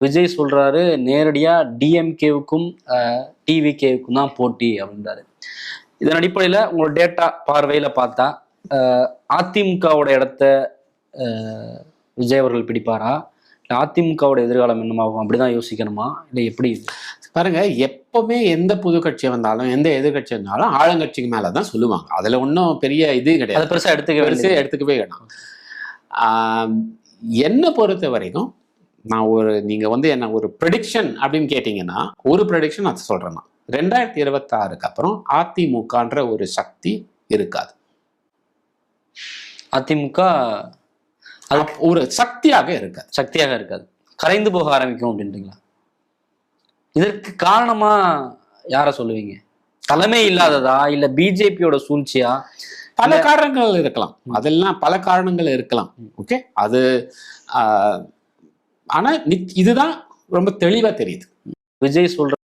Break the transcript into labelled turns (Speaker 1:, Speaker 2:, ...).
Speaker 1: விஜய் சொல்றாரு நேரடியா டிஎம்கேவுக்கும் டிவிகேவுக்கும் தான் போட்டி அப்படின்றாரு. இதன் அடிப்படையில உங்களோட டேட்டா பார்வையில பார்த்தா அதிமுகவோட இடத்த விஜய் அவர்கள் பிடிப்பாரா, இல்லை அதிமுகவோட எதிர்காலம் என்னமாகும் அப்படிதான் யோசிக்கணுமா, இல்லை எப்படி?
Speaker 2: பாருங்க, எப்பவுமே எந்த புது கட்சி வந்தாலும் எந்த எதிர்கட்சி வந்தாலும் ஆளுங்கட்சிக்கு மேலதான் சொல்லுவாங்க. அதுல ஒன்றும் பெரிய இது கிடையாது,
Speaker 1: பெருசா
Speaker 2: எடுத்துக்கவே வேணாம். என்னை பொறுத்த வரைக்கும் நீங்க என்ன ஒரு ப்ரெடிக்ஷன் அப்படின்னு கேட்டீங்கன்னா, ஒரு ப்ரெடிக்ஷன் நான் சொல்றேன். 2026க்கு அப்புறம் அதிமுகன்ற ஒரு சக்தி இருக்காது.
Speaker 1: அதிமுக
Speaker 2: ஒரு சக்தியாக இருக்காது,
Speaker 1: கரைந்து போக ஆரம்பிக்கும் அப்படின்றீங்களா? இதற்கு காரணமா யார சொல்லுவீங்க? தலைமை இல்லாததா, இல்ல பிஜேபியோட சூழ்ச்சியா?
Speaker 2: பல காரணங்கள் இருக்கலாம், அதெல்லாம் பல காரணங்கள் இருக்கலாம். ஓகே, அது ஆனா இதுதான் ரொம்ப தெளிவா தெரியுது.
Speaker 1: விஜய் சொல்ற